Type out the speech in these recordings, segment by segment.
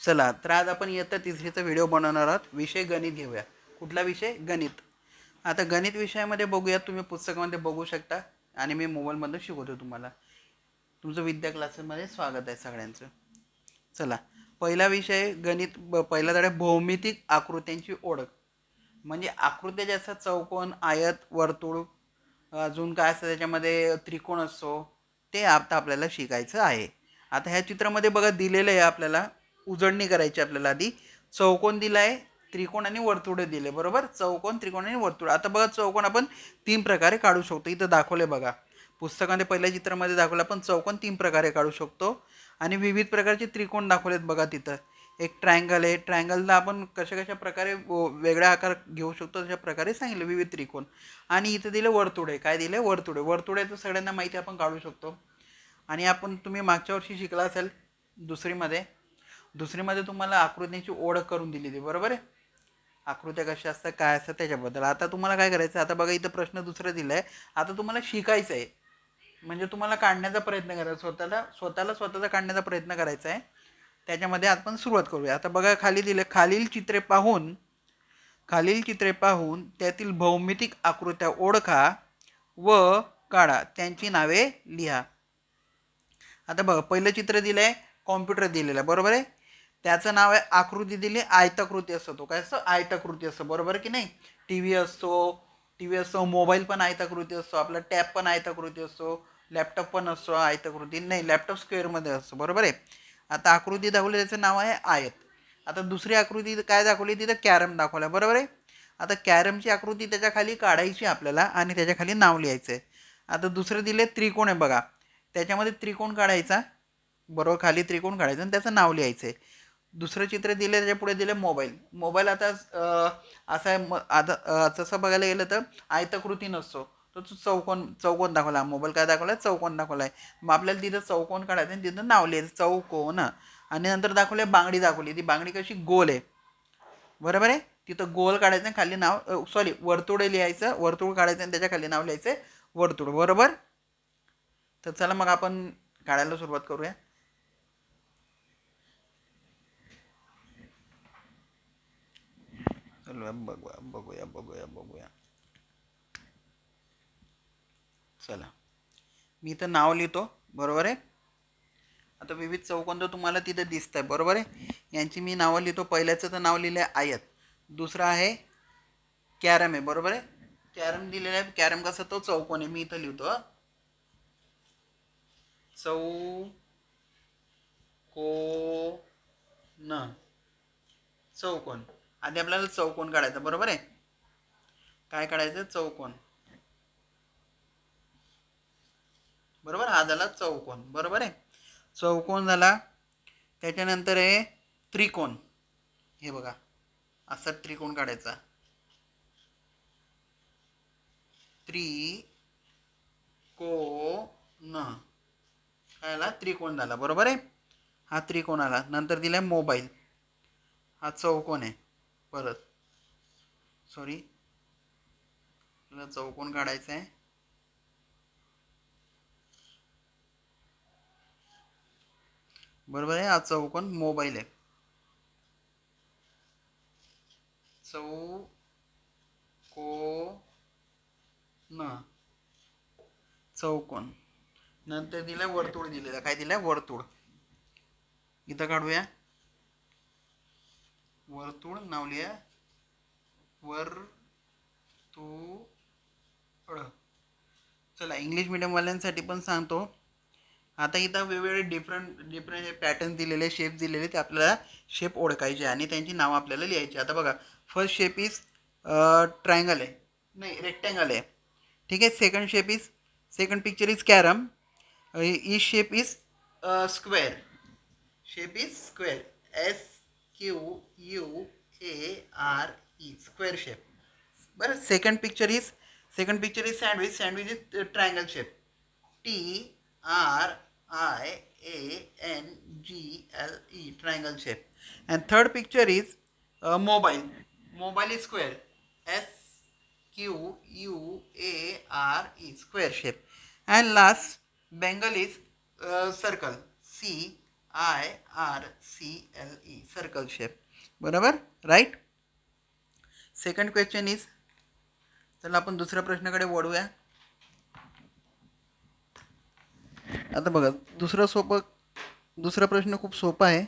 चला तर आज आपण इयत्ता तिसरीचा व्हिडिओ बनवणार आहोत. विषय गणित घेऊया. कुठला विषय? गणित. आता गणित विषयामध्ये बघूया. तुम्ही पुस्तकामध्ये बघू शकता आणि मी मोबाईलमधून शिकवतो तुम्हाला. तुमचं विद्या क्लासेसमध्ये स्वागत आहे सगळ्यांचं. चला, पहिला विषय गणित. पहिला धडा भौमितिक आकृत्यांची ओळख. म्हणजे आकृत्या ज्या असतात चौकोन, आयत, वर्तुळ, अजून काय असतं त्याच्यामध्ये त्रिकोण असतो, ते आता आपल्याला शिकायचं आहे. आता ह्या चित्रामध्ये बघा दिलेलं आहे आपल्याला. उजळणी करायची आपल्याला. आधी चौकोन दिलाय, त्रिकोण आणि वर्तुळ दिले. बरोबर, चौकोन, त्रिकोण आणि वर्तुळ. आता बघा चौकोन आपण तीन प्रकारे काढू शकतो. इथं दाखवले बघा पुस्तकामध्ये पहिल्या चित्रामध्ये दाखवलं. आपण चौकोन तीन प्रकारे काढू शकतो आणि विविध प्रकारचे त्रिकोण दाखवलेत बघा तिथं. एक ट्रायंगल आहे. ट्रायंगलला आपण कशा कशा प्रकारे वेगळ्या आकार घेऊ शकतो तशा प्रकारे सांगितलं विविध त्रिकोण. आणि इथं दिलं वर्तुळ आहे. काय दिलं? वर्तुळ. वर्तुळ आहे तर सगळ्यांना माहिती आपण काढू शकतो. आणि आपण तुम्ही मागच्या वर्षी शिकला असेल दुसरीमध्ये. दुसरीमध्ये तुम्हाला आकृत्यांची ओळख करून दिली ती. बरोबर आहे. आकृत्या कशा असतात, काय असतात त्याच्याबद्दल. आता तुम्हाला काय करायचं? आता बघा इथं प्रश्न दुसरा दिलाय. आता तुम्हाला शिकायचं आहे. म्हणजे तुम्हाला काढण्याचा प्रयत्न करायचा. स्वतःचा काढण्याचा प्रयत्न करायचा आहे. त्याच्यामध्ये आपण सुरुवात करूया. आता बघा खाली दिले. खालील चित्रे पाहून त्यातील भौमितिक आकृत्या ओळखा व काढा. त्यांची नावे लिहा. आता बघा पहिलं चित्र दिलंय. कॉम्प्युटर दिलेला आहे. बरोबर आहे. त्याचं नाव आहे, आकृती दिली आयताकृती असतो. तो काय असतो? आयताकृती असतो. बरोबर की नाही? टी व्ही असतो, मोबाईल पण आयताकृती असतो, आपला टॅब पण आयताकृती असतो, लॅपटॉप पण असतो आयताकृती. नाही, लॅपटॉप स्क्वेअरमध्ये असतो. बरोबर आहे. आता आकृती दाखवली त्याचं नाव आहे आयत. आता दुसरी आकृती काय दाखवली? तिथं कॅरम दाखवला. बरोबर आहे. आता कॅरमची आकृती त्याच्या खाली काढायची आपल्याला आणि त्याच्या खाली नाव लिहायचं आहे. आता दुसरं दिले त्रिकोण आहे बघा. त्याच्यामध्ये त्रिकोण काढायचा. बरोबर, खाली त्रिकोण काढायचं आणि त्याचं नाव लिहायचं आहे. दुसरं चित्र दिलं त्याच्या पुढे दिलं मोबाईल. मोबाईल आता असा आहे. आता तसं बघायला गेलं तर आयताकृती नसतो. तो चौकोन चौकोन दाखवला. मोबाईल काय दाखवला? चौकोन दाखवला आहे. मग आपल्याला तिथं चौकोन काढायचं आणि तिथं नाव लिहायचं चौकोन. आणि नंतर दाखवले बांगडी दाखवली. ती बांगडी कशी? गोल आहे. बरोबर आहे. तिथं गोल काढायचं खाली नाव, सॉरी, वर्तुळ लिहायचं. वर्तुळ काढायचं आणि त्याच्या खाली नाव लिहायचं वर्तुळ. बरोबर. तर चला मग आपण काढायला सुरुवात करूया. चला बघूया बघूया बघूया बघूया. चला, मी इथं नाव लिहितो. बरोबर आहे. आता विविध चौकोन तर तुम्हाला तिथं दिसत आहे. बरोबर आहे. यांची मी नावं लिहितो. पहिल्याचं तर नाव लिहिलं आहे आयत. दुसरं आहे कॅरम आहे. बरोबर आहे. कॅरम दिलेला आहे. कॅरम कसा? तो चौकोन आहे. मी इथं लिहितो चौकोन. चौकोन. आधी आपल्याला चौकोन काढायचा. बरोबर आहे. काय काढायचं? चौकोन. बरोबर, हा झाला चौकोन. बरोबर आहे. चौकोन झाला. त्याच्यानंतर आहे त्रिकोण. हे बघा, असा त्रिकोण काढायचा. त्रिकोण. काय आला? त्रिकोण झाला. बरोबर आहे. हा त्रिकोण आला. नंतर दिलाय मोबाईल. हा चौकोन आहे. परत सॉरी, तुला चौकोन काढायचा आहे. बरोबर आहे. हा चौकोन मोबाईल आहे. चौकोन. चौकोन. नंतर दिलाय वर्तुळ. दिलेला काय? दिलाय वर्तुळ. इथं काढूया वर्तुळ. नाव लिहा वर्तुळ. चला, इंग्लिश मिडियमवाल्यांसाठी पण सांगतो. आता इथं वेगवेगळे डिफरंट डिफरंट पॅटर्न दिलेले, शेप दिलेले, ते आपल्याला शेप ओळखायचे आणि त्यांची नावं आपल्याला लिहायची. आता बघा, फर्स्ट शेप इज ट्रायंगल आहे. नाही, रेक्टँगल आहे. ठीक आहे. Second picture is carrom. ई shape is square. Shape is square. SQUARE, square shape. बरं. Second picture is sandwich. Sandwich is triangle shape. TRIANGLE, triangle shape. And third picture is mobile. Mobile is square. SQUARE, square shape. And last, Bengal is circle. IRCLE circle shape. बरोबर, right. Second question is, चला आपण दुसऱ्या प्रश्नाकडे वळूया. आता बघा दुसरा प्रश्न खूप सोपा आहे.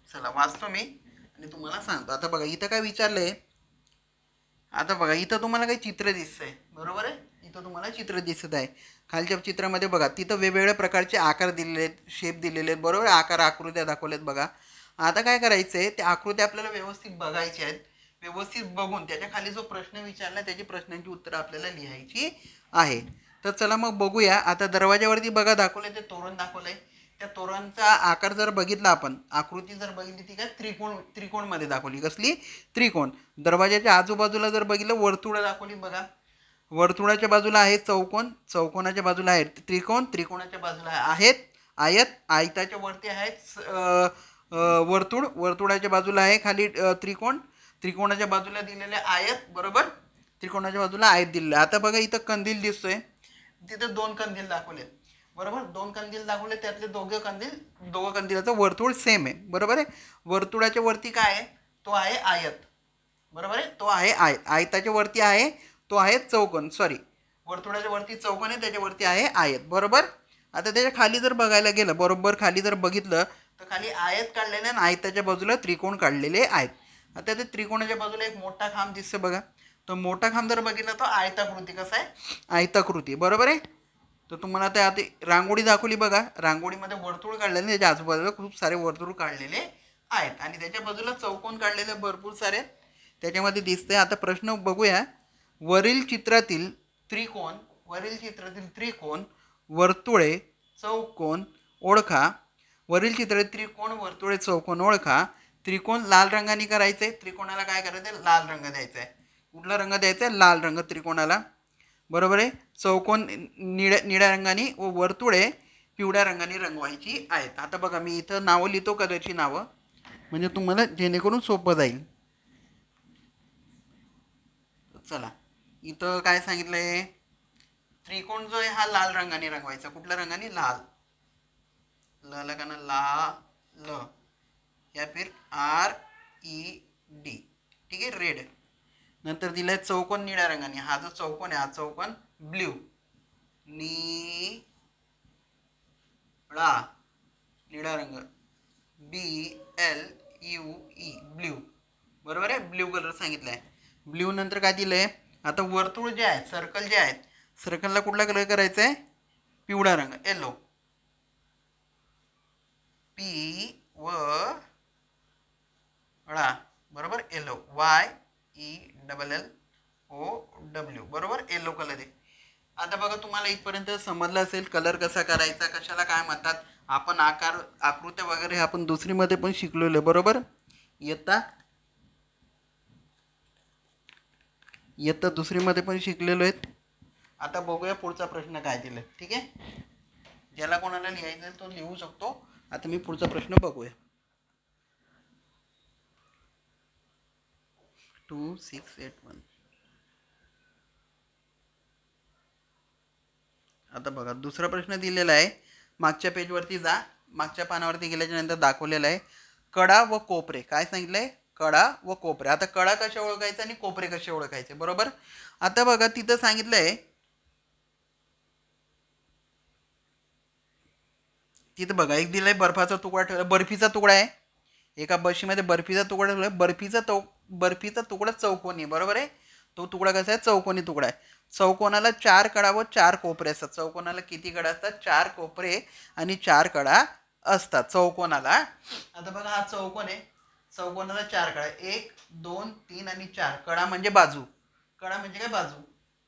चला वाचतो मी आणि तुम्हाला सांगतो. आता बघा इथं काय विचारलंय. आता बघा इथं तुम्हाला काही चित्र दिसतंय, बरोबर आहे. इथं तुम्हाला चित्र दिसत आहे. खालच्या चित्रामध्ये बघा तिथं वेगवेगळ्या प्रकारचे आकार दिलेले आहेत, शेप दिलेले आहेत, बरोबर. आकार आकृत्या दाखवल्यात बघा. आता काय करायचं आहे, त्या आकृत्या आपल्याला व्यवस्थित बघायच्या आहेत. व्यवस्थित बघून त्याच्या खाली जो प्रश्न विचारला त्याची प्रश्नांची उत्तरं आपल्याला लिहायची आहे. तर चला मग बघूया. आता दरवाज्यावरती बघा दाखवलंय ते तोरण दाखवलंय. त्या तोरणचा आकार जर बघितला, आपण आकृती जर बघितली ती काय त्रिकोणमध्ये दाखवली. कसली? त्रिकोण. दरवाजाच्या आजूबाजूला जर बघितलं वर्तुळ दाखवली बघा. वर्तुळाच्या बाजूला आहे चौकोन, चौकोनाच्या बाजूला आहेत त्रिकोण, त्रिकोणाच्या बाजूला आहेत आयत, आयताच्या वरती आहेत वर्तुळ, वर्तुळाच्या बाजूला आहे खाली त्रिकोण, त्रिकोणाच्या बाजूला दिलेले आयत, बरोबर. त्रिकोणाच्या बाजूला आयत दिलेले. आता बघा इथं कंदील दिसतोय, तिथं दोन कंदील दाखवलेत, बरोबर. दोन कंदील दाखवले, त्यातले दोघं कंदिलाचं वर्तुळ सेम आहे, बरोबर आहे. वर्तुळाच्या वरती काय आहे? तो आहे आयत, बरोबर आहे. तो आहे आयताच्या वरती आहे, तो आहे चौकोन. सॉरी, वर्तुळाच्या वरती चौकोन आहे, त्याच्यावरती आहे आयत, बरोबर. आता त्याच्या खाली जर बघायला गेलं, बरोबर खाली जर बघितलं तर खाली आयत काढलेले आणि आयताच्या बाजूला त्रिकोण काढलेले आहेत. आता ते त्रिकोणाच्या बाजूला एक मोठा खांब दिसतो बघा. तो मोठा खांब जर बघितला तर आयताकृती, कसा आहे? आयताकृती, बरोबर आहे. तर तुम्हाला आता रांगोळी दाखवली बघा. रांगोळीमध्ये वर्तुळ काढलेले, त्याच्या आजूबाजूला खूप सारे वर्तुळ काढलेले आहेत आणि त्याच्या बाजूला चौकोन काढलेले भरपूर सारे त्याच्यामध्ये दिसते. आता प्रश्न बघूया. वरील चित्रातील त्रिकोण, वर्तुळे, चौकोन ओळखा. वरील चित्रातील त्रिकोण, वर्तुळे, चौकोन ओळखा. त्रिकोण लाल रंगाने करायचे. त्रिकोणाला काय करायचं? लाल रंग द्यायचा आहे. कुठला रंग द्यायचा आहे? लाल रंग त्रिकोणाला, बरोबर आहे. चौकोन निळ्या रंगाने व वर्तुळे पिवळ्या रंगाने रंगवायची आहेत. आता बघा मी इथं नावं लिहितो, कलरची नावं, म्हणजे तुम्हाला जेणेकरून सोपं जाईल. चला इथं काय सांगितलंय? त्रिकोण जो आहे हा लाल रंगाने रंगवायचा. कुठल्या रंगाने? लाल. ल का ना, लाल, या फिर RED, ठीक आहे, रेड. नंतर दिलाय चौकोन निळ्या रंगाने. हा जो चौकोन आहे, हा चौकोन ब्ल्यू, निळा रंग, BLUE, ब्ल्यू, बरोबर आहे. Blue colour सांगितलाय. ब्ल्यू नंतर काय दिलंय? आता वर्तुळ जे आहे, सर्कल जे आहेत, सर्कलला कुठला कलर करायचा आहे? पिवळा रंग, येलो, बरोबर. येलो, YELLOW, बरोबर. येलो कलर आहे. आता बघा तुम्हाला इथपर्यंत समजलं असेल कलर कसा करायचा, कशाला काय म्हणतात. आपण आकृत्या वगैरे आपण दुसरीमध्ये पण शिकलेलो, बरोबर. इयत्ता दुसरीमध्ये पण शिकलेलो आहेत. आता बघूया पुढचा प्रश्न काय दिलाय, ठीक आहे. ज्याला कोणाला लिहायचं तो लिहू शकतो. आता मी पुढचा प्रश्न बघूया. 2681. आता बघा दुसरा प्रश्न दिलेला आहे. मागच्या पेजवरती जा. मागच्या पानावरती गेल्याच्या नंतर दाखवलेलं आहे कडा व कोपरे. काय सांगितलंय? कडा व कोपरे. आता कडा कशा ओळखायचे आणि कोपरे कसे ओळखायचे, बरोबर. आता बघा तिथं सांगितलंय, तिथं बघा एक दिलंय बर्फाचा तुकडा ठेवला, बर्फीचा तुकडा आहे. एका बशीमध्ये बर्फीचा तुकडा ठेवला. बर्फीचा तुकडा चौकोनी, बरोबर आहे. तो तुकडा कसा आहे? चौकोनी तुकडा आहे. चौकोनाला 4 कडा व 4 कोपरे असतात. चौकोनाला किती कडा असतात? 4 कोपरे आणि 4 कडा असतात चौकोनाला. आता बघा हा चौकोन आहे. चौकोनाला 4 कडा, 1 2 3 आणि 4. कडा म्हणजे बाजू. कडा म्हणजे काय? बाजू.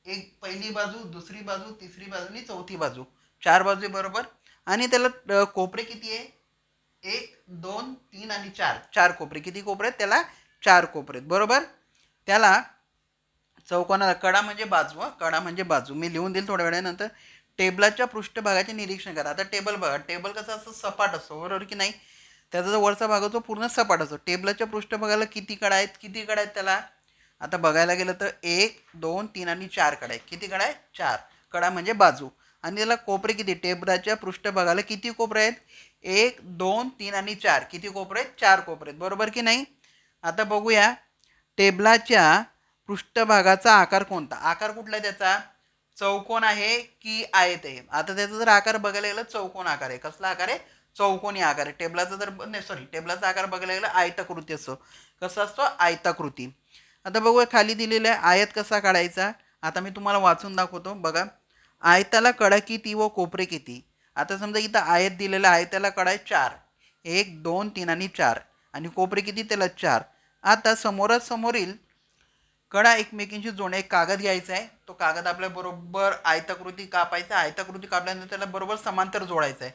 एक पहिली बाजू, दुसरी बाजू, तिसरी बाजू आणि चौथी बाजू. 4 बाजू आहे, बरोबर. आणि त्याला कोपरे किती आहे? 1 2 3 आणि 4. 4 कोपरे. किती कोपरे आहेत त्याला? 4 कोपरे आहेत, बरोबर. त्याला चौकोनाला कडा म्हणजे बाजू. कडा म्हणजे बाजू मी लिहून देईल थोड्या वेळानंतर. टेबलाच्या पृष्ठभागाचे निरीक्षण करा. आता टेबल बघा. टेबल कसं असं सपाट असतो, बरोबर की नाही. त्याचा जो वरचा भाग असतो पूर्ण सपाट असतो. टेबलाच्या पृष्ठभागाला किती कडा आहेत? त्याला आता बघायला गेलं तर 1 2 3 आणि 4 कडा आहे. किती कडा आहे? 4. कडा म्हणजे बाजू. आणि त्याला कोपरे किती? टेबलाच्या पृष्ठभागाला किती कोपरे आहेत? 1 2 3 आणि 4 किती कोपरे आहेत? 4 कोपरे आहेत, बरोबर की नाही? आता बघूया टेबलाच्या पृष्ठभागाचा आकार कोणता. आकार कुठला आहे त्याचा? चौकोन आहे की आयत आहे? आता त्याचा जर आकार बघायला गेलं चौकोन आकार आहे. कसला आकार आहे? चौकोनी आकार आहे. टेबलाचा जर नाही सॉरी टेबलाचा आकार बघायला गेला आयताकृती असतो. कसा असतो? आयताकृती. आता बघूया खाली दिलेला आहे आयत कसा काढायचा. आता मी तुम्हाला वाचून दाखवतो बघा. आयताला कडा किती व कोपरे किती. आता समजा इथं आयत दिलेला आहे, त्याला कडा आहे 4, 1 2 3 आणि 4 आणि कोपरे किती त्याला 4. आता समोरासमोरील कडा एकमेकींशी जोडणे. एक कागद घ्यायचा आहे, तो कागद आपल्या बरोबर आयताकृती कापायचा. आयताकृती कापल्यानंतर त्याला बरोबर समांतर जोडायचं आहे.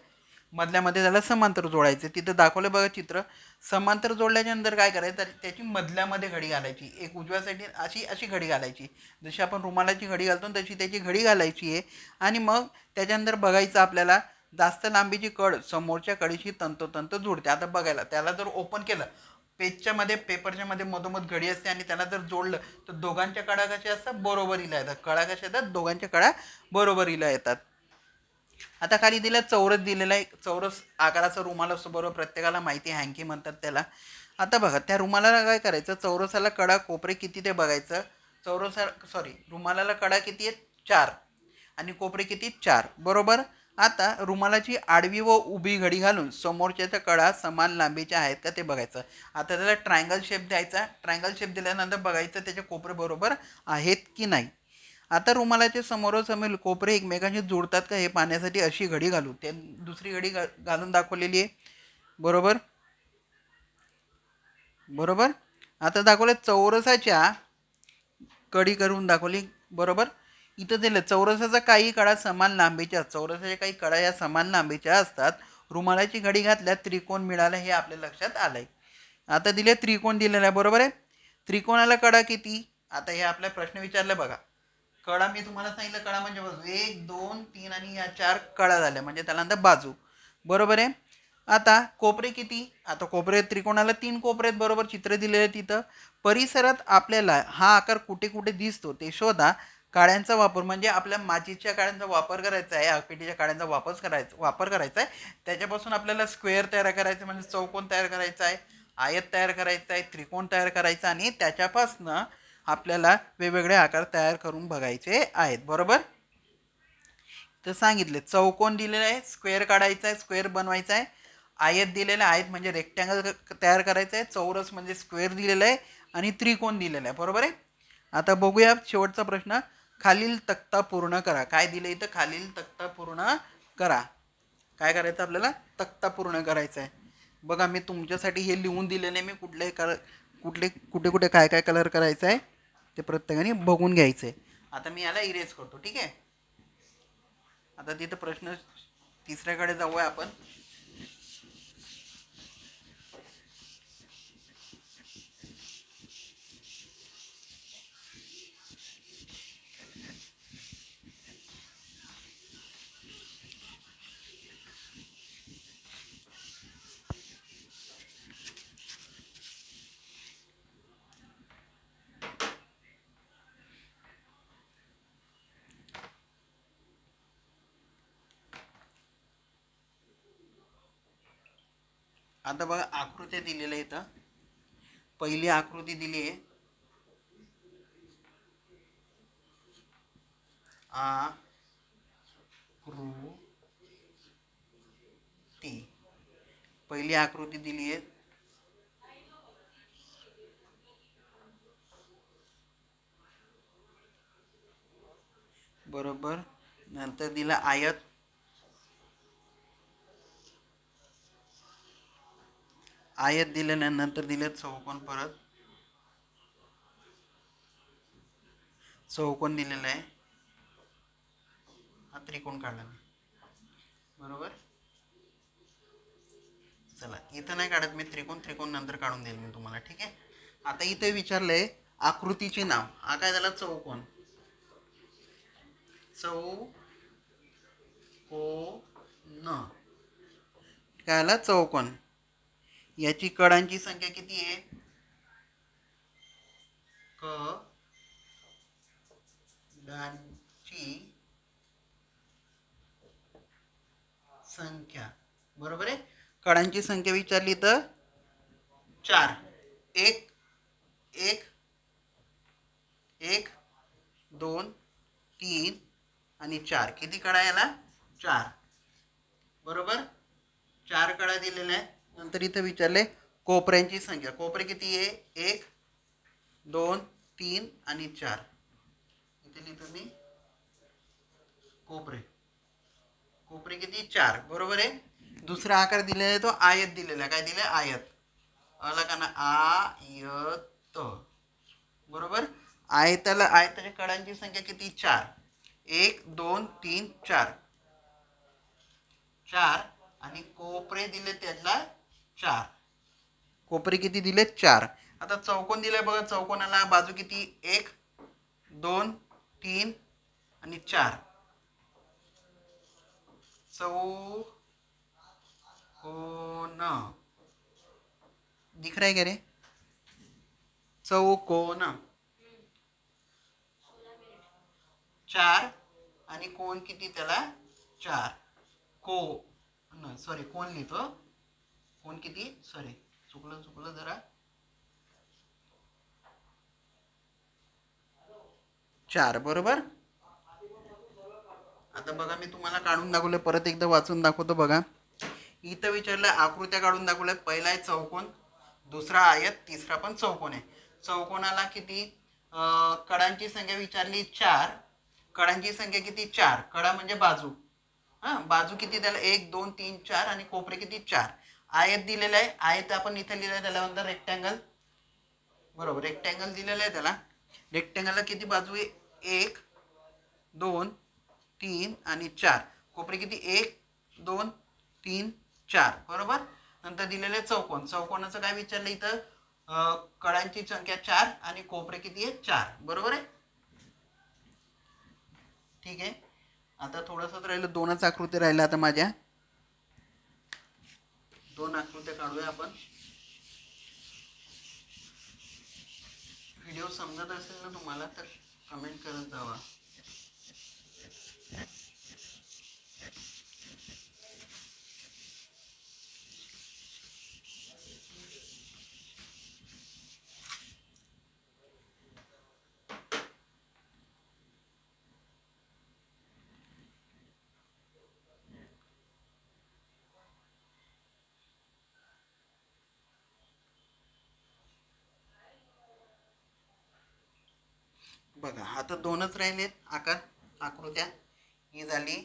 मधल्यामध्ये त्याला समांतर जोडायचं. तिथं दाखवलं बघा चित्र. समांतर जोडल्याच्या नंतर काय करायचं, तर त्याची मधल्यामध्ये घडी घालायची. एक उजव्या साईडने अशी अशी घडी घालायची, जशी आपण रुमालाची घडी घालतो तशी त्याची घडी घालायची आहे. आणि मग त्याच्यानंतर बघायचं आपल्याला जास्त लांबीची कड समोरच्या कडीशी तंतोतंत जोडते. आता बघायला त्याला जर ओपन केलं, पेजच्या मध्ये पेपरच्या मध्ये मधोमध घडी असते आणि त्याला जर जोडलं तर दोघांच्या कडा कशा असतात? बरोबरीला येतात. कडा कशा येतात? दोघांच्या कडा बरोबरीला येतात. आता खाली दिलं चौरस दिलेला आहे. चौरस आकाराचा रुमाल असतो, बरोबर प्रत्येकाला माहिती आहे, हँकी म्हणतात त्याला. आता बघा त्या रुमालाला काय करायचं, चौरसाला कडा कोपरे किती ते बघायचं. चौरसा सॉरी रुमालाला कडा किती आहेत? 4 आणि कोपरे किती? 4, बरोबर. आता रुमालाची आडवी व उभी घडी घालून समोरच्या कडा समान लांबीच्या आहेत का ते बघायचं. आता त्याला ट्रायंगल शेप द्यायचा. ट्रायंगल शेप दिल्यानंतर बघायचं त्याचे कोपरे बरोबर आहेत की नाही. आता रुमालाचे समोरासमोर कोपरे एकमेकांशी जोडतात का हे पाहण्यासाठी अशी घडी घालू. ते दुसरी घडी घालून दाखवलेली आहे, बरोबर. बरोबर. आता दाखवले चौरसाच्या कडी करून दाखवली, बरोबर. इथं दिलं चौरसाचा काही कडा समान लांबीच्या, चौरसाच्या काही कडा या समान लांबीच्या असतात. रुमालाची घडी घातल्यात त्रिकोण मिळाला हे आपल्या लक्षात आलंय. आता दिले त्रिकोण दिलेला आहे, बरोबर आहे. त्रिकोणाला कडा किती. आता हे आपला प्रश्न विचारला बघा. कडा मी तुम्हाला सांगितलं, कडा म्हणजे बाजू 1 2 3 आणि या 4 कडा झाल्या म्हणजे त्याला नंतर बाजू, बरोबर आहे. आता कोपरे किती. आता कोपरे त्रिकोणाला 3 कोपरे आहेत, बरोबर चित्र दिलेलं आहे तिथं. परिसरात आपल्याला हा आकार कुठे कुठे दिसतो ते शोधा. काड्यांचा वापर म्हणजे आपल्या माचीच्या काड्यांचा वापर करायचा आहे, आगपेटीच्या काड्यांचा वापर करायचा आहे. त्याच्यापासून आपल्याला स्क्वेअर तयार करायचं म्हणजे चौकोन तयार करायचा आहे, आयत तयार करायचा आहे, त्रिकोण तयार करायचा आणि त्याच्यापासनं आपल्याला वेगवेगळे आकार तयार करून बघायचे आहेत, बरोबर. तर सांगितले चौकोन दिलेला आहे, स्क्वेअर काढायचा आहे, स्क्वेअर बनवायचा आहे. आयत दिलेला आहे, आयत म्हणजे रेक्टँगल तयार करायचं आहे. चौरस म्हणजे स्क्वेअर दिलेला आहे आणि त्रिकोण दिलेला आहे, बरोबर आहे. आता बघूया शेवटचा प्रश्न. खालील तक्ता पूर्ण करा. काय दिलं इथं? खालील तक्ता पूर्ण करा. काय करायचं आपल्याला? तक्ता पूर्ण करायचा आहे. बघा मी तुमच्यासाठी हे लिहून दिलेले, मी कुठले कलर कुठले कुठे कुठे काय काय कलर करायचं आहे ते प्रत्येकाने बघून घ्यायचं आहे. आता मी याला इरेज करतो, ठीक आहे. आता तिथं प्रश्न तिसऱ्याकडे जाऊया आपण. आता बघा आकृत्या दिलेल्या इथं. पहिली आकृती दिली आहे आकृती. पहिली आकृती दिली आहे, बरोबर. नंतर दिला आयत. आयत दिल्यानंतर दिले चौकोन. परत चौकोन दिलेला आहे, हा त्रिकोण काढला मी, बरोबर. चला इथं नाही काढत मी त्रिकोण, त्रिकोण नंतर काढून देईल मी तुम्हाला, ठीक आहे. आता इथे विचारलंय आकृतीचे नाव. हा काय झाला? चौकोन. चौकोन काय आला? चौकोन. याची कडांची संख्या किती आहे? कडांची संख्या, बरोबर आहे. कडांची संख्या विचारली तर 4. एक एक एक 2 3 आणि 4. किती कडा याला? 4. बरोबर, 4 कडा दिलेल्या आहे. नंतर इथं विचारले कोपऱ्यांची संख्या. कोपरे किती आहे? 1 2 3 आणि 4. इथे लिहितो मी कोपरे. कोपरे किती? 4. बरोबर आहे. दुसरा आकार दिलेला आहे तो आयत दिलेला आहे. काय दिलं? आयत. आला का ना? आयत. बरोबर. आयताच्या कडांची संख्या किती? 4. 1 2 3 4. 4 आणि कोपरे दिले त्याला 4. कोपरे किती दिले? 4. आता चौकोन दिलाय बघा. चौकोनाला बाजू किती? 1 2 3 आणि 4. चौकोन दिख रहा है क्या रे? चौकोन 4 आणि कोण किती त्याला? 4. सॉरी कोण लिहितो. कोण किती? सॉरी चुकलं जरा. 4. बरोबर. आता बघा मी तुम्हाला काढून दाखवलं, परत एकदा वाचून दाखवतो बघा. इथं विचारलं आकृत्या काढून दाखवल्या. पहिला आहे चौकोन, दुसरा आयत, तिसरा पण चौकोन आहे. चौकोनाला किती कडांची संख्या विचारली? 4. कडांची संख्या किती? 4. कडा म्हणजे बाजू. बाजू किती त्याला? 1 2 3 4 आणि कोपरे किती? 4. आयत दिलेला आहे. आयत आपण इथे लिहिलं त्याला म्हणतात रेक्टँगल. बरोबर, रेक्टँगल दिलेलं आहे त्याला. रेक्टँगलला किती बाजू आहे? 1 2 3 आणि 4. कोपरे किती? 1 2 3 4. बरोबर. नंतर दिलेले चौकोन. चौकोनाचं काय विचारलं इथं? कडांची संख्या 4 आणि कोपरे किती आहे? 4. बरोबर आहे. ठीक आहे. आता थोडंसंच राहिलं. 2च आकृती राहिल्या आता माझ्या. 2 आकृत्या काढूया आपण. व्हिडिओ समजत असेल ना तुम्हाला तर कमेंट करत जावा. बघा आता 2च राहिलेत आकार आकृत्या. ही झाली.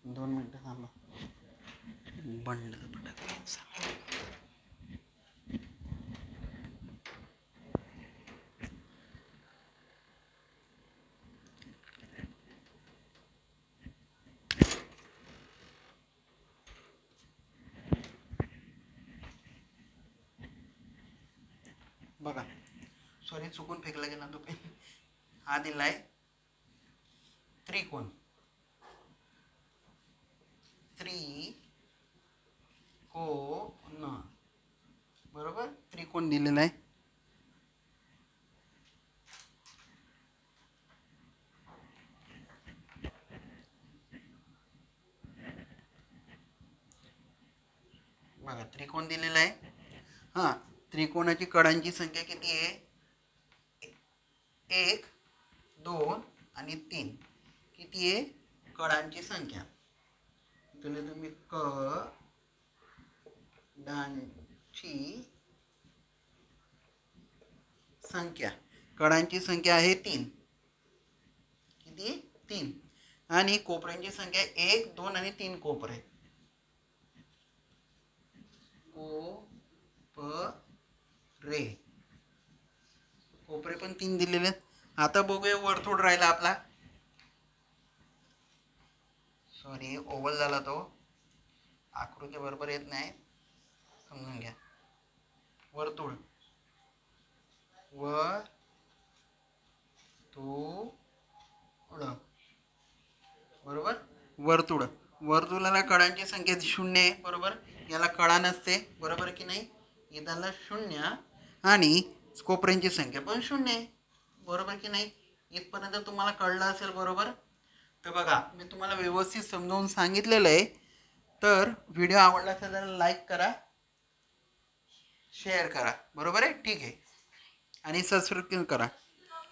दोन मिनिटं थांबा. बंड बघा. सॉरी चुकून फेकला गेला तो पेन. हा दिलाय त्रिकोण. त्रिकोण. बरोबर, त्रिकोण दिलेला आहे. बघा त्रिकोण दिलेला आहे. हां, त्रिकोणाची कडांची संख्या किती आहे? 1 2 आणि 3. किती आहे कडांची संख्या? इथे तुम्ही कडांची संख्या. कडांची संख्या आहे 3. किती? 3. आणि कोपऱ्यांची संख्या 1 2 आणि 3 कोपरे. कोपरे. कोपरे पण 3 दिलेले आहेत. आता बघूया वर्तुळ राहिला आपला. सॉरी ओव्हल झाला तो. आकृती बरोबर येत नाही, समजून घ्या. वर्तुळ. बरोबर. वर्तुळ. वर्तुळाला कडांची संख्या 0 आहे. बरोबर. याला कडा नसते. बरोबर की नाही? याला 0 आणि कोपऱ्यांची संख्या पण 0 आहे. बरोबर की नाही? इथपर्यंत तुम्हाला कळलं असेल बरोबर. तर बघा मी तुम्हाला व्यवस्थित समजावून सांगितलेलं आहे. तर व्हिडिओ आवडला असेल तर लाईक करा, शेअर करा, बरोबर आहे, ठीक आहे, आणि सबस्क्राईब करा.